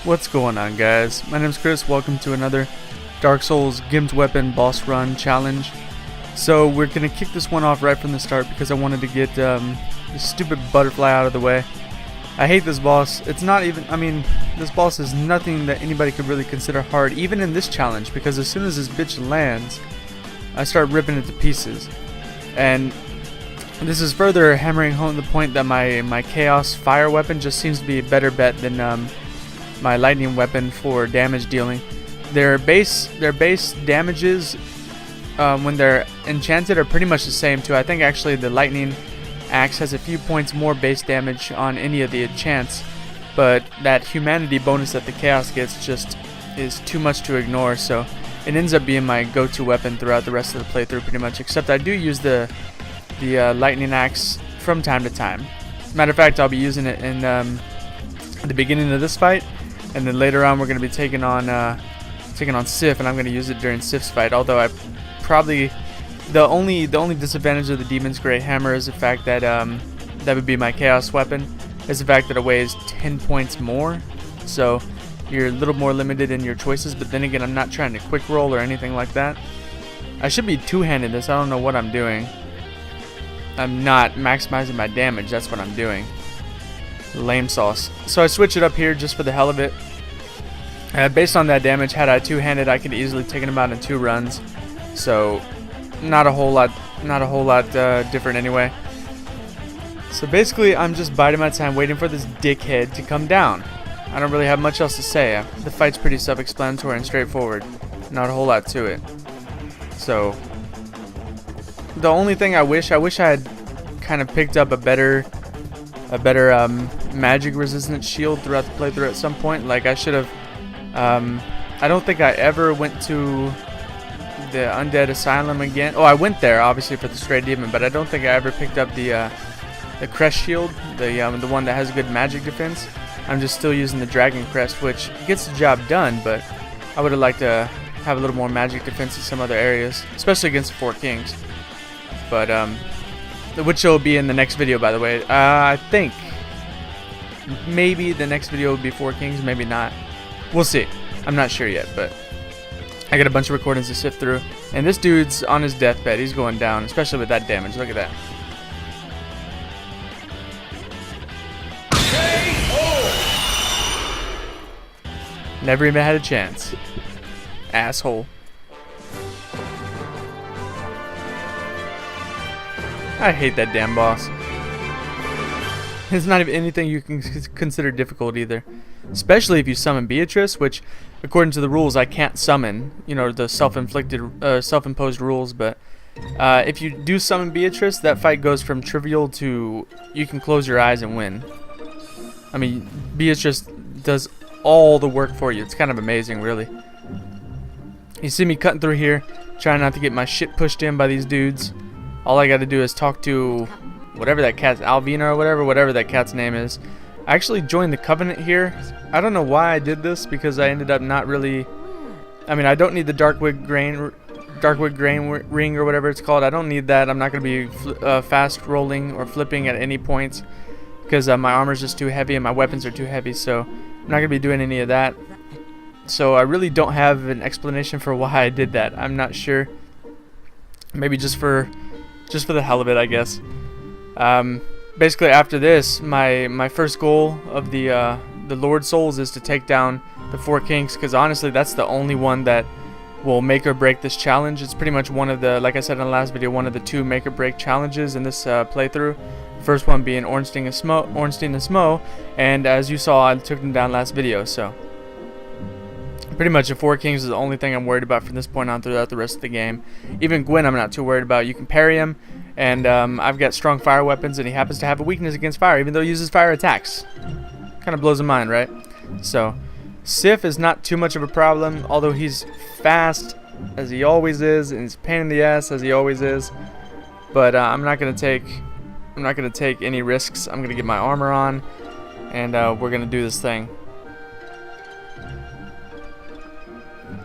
What's going on, guys? My name's Chris. Welcome to another Dark Souls Gimped Weapon Boss Run Challenge. So we're going to kick this one off right from the start because I wanted to get this stupid butterfly out of the way. I hate this boss. It's not even, this boss is nothing that anybody could really consider hard, even in this challenge, because as soon as this bitch lands, I start ripping it to pieces. And this is further hammering home the point that my Chaos Fire weapon just seems to be a better bet than my Lightning weapon for damage dealing. Their base damages when they're enchanted are pretty much the same too. I think actually the Lightning Axe has a few points more base damage on any of the enchants, but that humanity bonus that the Chaos gets just is too much to ignore, so it ends up being my go-to weapon throughout the rest of the playthrough pretty much, except I do use the Lightning Axe from time to time. Matter of fact, I'll be using it in the beginning of this fight, and then later on we're going to be taking on Sif, and I'm going to use it during Sif's fight. Although I probably the only disadvantage of the Demon's Great Hammer is the fact that that would be my Chaos weapon, is the fact that it weighs 10 points more, so you're a little more limited in your choices. But then again, I'm not trying to quick roll or anything like that. I should be two-handed this. I don't know what I'm doing. I'm not maximizing my damage. That's what I'm doing. Lame sauce. So I switch it up here just for the hell of it. Based on that damage, had I two-handed, I could easily take him out in 2 runs. So not a whole lot different anyway. So basically, I'm just biding my time, waiting for this dickhead to come down. I don't really have much else to say. The fight's pretty self-explanatory and straightforward. Not a whole lot to it. So the only thing I wish I had kind of picked up a better magic resistance shield throughout the playthrough at some point. Like I should have. I don't think I ever went to the Undead Asylum again. Oh, I went there obviously for the Stray Demon, but I don't think I ever picked up the Crest shield, the one that has good magic defense. I'm just still using the Dragon Crest, which gets the job done, but I would have liked to have a little more magic defense in some other areas, especially against the 4 Kings. But which will be in the next video, by the way. I think maybe the next video will be 4 Kings, maybe not. We'll see. I'm not sure yet, but I got a bunch of recordings to sift through. And this dude's on his deathbed. He's going down, especially with that damage. Look at that. Never even had a chance. Asshole. I hate that damn boss. It's not even anything you can consider difficult either. Especially if you summon Beatrice, which, according to the rules, I can't summon. You know, the self-imposed rules. But if you do summon Beatrice, that fight goes from trivial to you can close your eyes and win. I mean, Beatrice does all the work for you. It's kind of amazing, really. You see me cutting through here, trying not to get my shit pushed in by these dudes. All I got to do is talk to whatever that cat's, Alvina or whatever that cat's name is. I actually joined the Covenant here. I don't know why I did this, because I ended up not really. I mean, I don't need the Darkwood Grain ring or whatever it's called. I don't need that. I'm not going to be fast rolling or flipping at any points, because my armor's just too heavy and my weapons are too heavy. So I'm not going to be doing any of that. So I really don't have an explanation for why I did that. I'm not sure. Maybe just for the hell of it, I guess. Basically, after this, my first goal of the Lord Souls is to take down the 4 Kings, because honestly, that's the only one that will make or break this challenge. It's pretty much one of the, like I said in the last video, one of the 2 make or break challenges in this playthrough. First one being Ornstein and Smo, and as you saw, I took them down last video. So pretty much the 4 Kings is the only thing I'm worried about from this point on throughout the rest of the game. Even Gwyn I'm not too worried about. You can parry him, and I've got strong fire weapons, and he happens to have a weakness against fire, even though he uses fire attacks. Kind of blows the mind, right? So Sif is not too much of a problem, although he's fast as he always is, and he's a pain in the ass as he always is. But I'm not gonna take any risks. I'm gonna get my armor on, and we're gonna do this thing.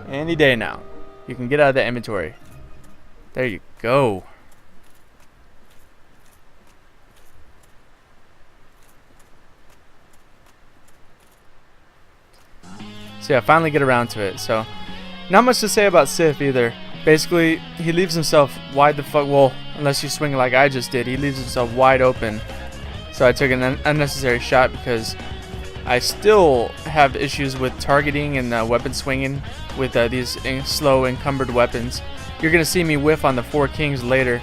Any day now. You can get out of the inventory. There you go. So yeah, finally get around to it. So not much to say about Sif either. Basically, he leaves himself wide the fuck, well, unless you swing like I just did, he leaves himself wide open. So I took an unnecessary shot because I still have issues with targeting and weapon swinging with these slow encumbered weapons. You're going to see me whiff on the 4 kings later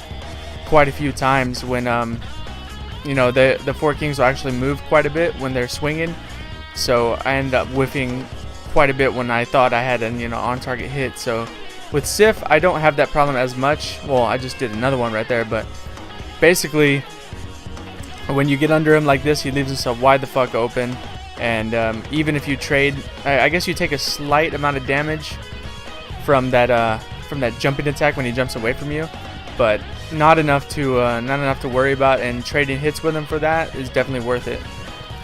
quite a few times when, you know, the 4 kings will actually move quite a bit when they're swinging. So I end up whiffing quite a bit when I thought I had an, you know, on-target hit. So with Sif, I don't have that problem as much. Well, I just did another one right there, but basically, when you get under him like this, he leaves himself wide the fuck open. And even if you trade, I guess you take a slight amount of damage from that jumping attack when he jumps away from you, but not enough to worry about. And trading hits with him for that is definitely worth it.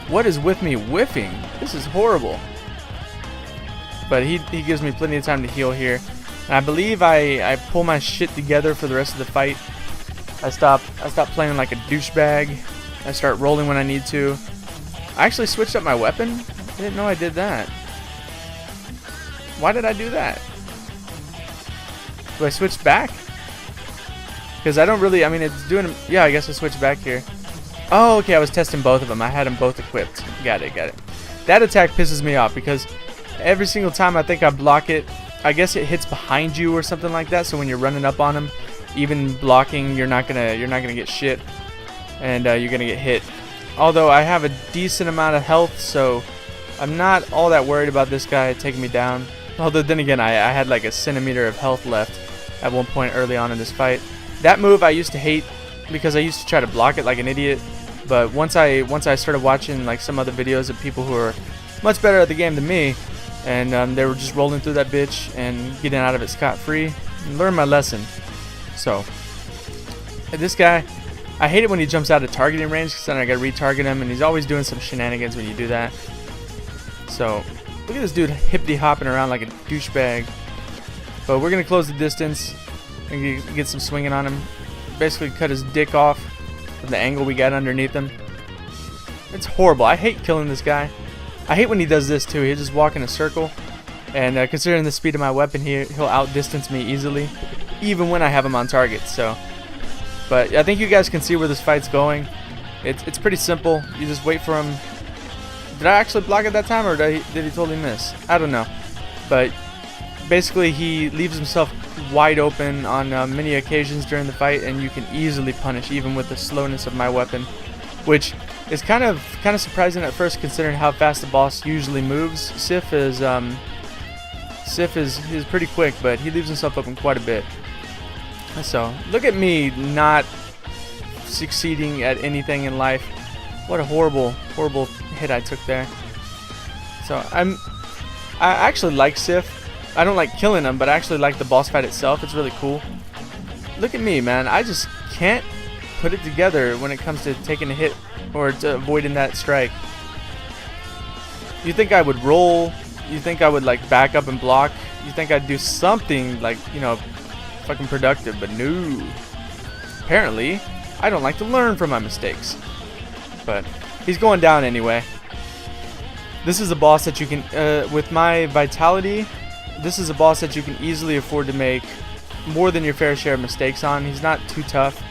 What is with me whiffing? This is horrible. But he gives me plenty of time to heal here. And I believe I pull my shit together for the rest of the fight. I stop playing like a douchebag. I start rolling when I need to. I actually switched up my weapon. I didn't know I did that. Why did I do that? Do I switch back? Because I don't really, I mean, it's doing, yeah, I guess I switched back here. Oh, okay, I was testing both of them. I had them both equipped. Got it. That attack pisses me off because every single time I think I block it, I guess it hits behind you or something like that. So when you're running up on him, even blocking, you're not gonna get shit, and you're gonna get hit. Although I have a decent amount of health, so I'm not all that worried about this guy taking me down. Although then again, I had like a centimeter of health left at one point early on in this fight. That move I used to hate because I used to try to block it like an idiot. But once I started watching like some other videos of people who are much better at the game than me, and they were just rolling through that bitch and getting out of it scot-free, and learned my lesson. So this guy, I hate it when he jumps out of targeting range because then I gotta retarget him, and he's always doing some shenanigans when you do that. So look at this dude hippity hopping around like a douchebag. But we're gonna close the distance and get some swinging on him. Basically cut his dick off from the angle we got underneath him. It's horrible. I hate killing this guy. I hate when he does this too. He'll just walk in a circle, and considering the speed of my weapon, he'll outdistance me easily, even when I have him on target. So, but I think you guys can see where this fight's going. It's pretty simple. You just wait for him. Did I actually block at that time, or did he totally miss? I don't know. But basically, he leaves himself wide open on many occasions during the fight, and you can easily punish even with the slowness of my weapon, which is kind of surprising at first considering how fast the boss usually moves. Sif is pretty quick, but he leaves himself open quite a bit. So look at me not succeeding at anything in life. What a horrible hit I took there. So I actually like Sif. I don't like killing him, but I actually like the boss fight itself. It's really cool. Look at me, man. I just can't put it together when it comes to taking a hit or to avoiding that strike. You think I would roll? You think I would like back up and block? You think I'd do something like, you know, fucking productive, but no. Apparently, I don't like to learn from my mistakes. But he's going down anyway. This is a boss that you can, with my vitality, this is a boss that you can easily afford to make more than your fair share of mistakes on. He's not too tough.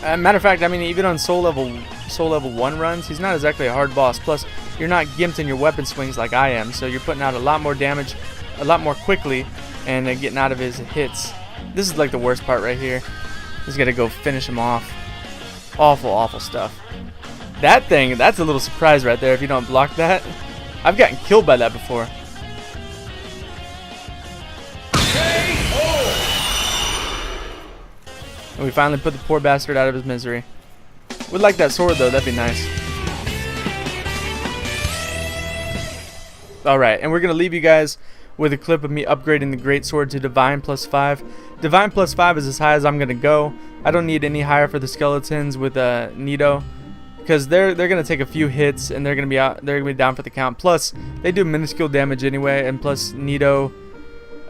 Matter of fact, I mean, even on soul level 1 runs, he's not exactly a hard boss. Plus, you're not gimped in your weapon swings like I am, so you're putting out a lot more damage, a lot more quickly, and getting out of his hits. This is like the worst part right here. He's got to go finish him off. Awful stuff. That thing, that's a little surprise right there if you don't block that. I've gotten killed by that before. And we finally put the poor bastard out of his misery. Would like that sword though, that'd be nice. Alright, and we're going to leave you guys with a clip of me upgrading the great sword to Divine +5. Divine +5 is as high as I'm going to go. I don't need any higher for the skeletons with Nito, because they're going to take a few hits and they're going to be down for the count. Plus, they do minuscule damage anyway, and plus Nito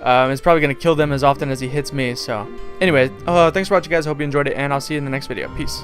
is probably going to kill them as often as he hits me. So, anyway, thanks for watching, guys. Hope you enjoyed it, and I'll see you in the next video. Peace.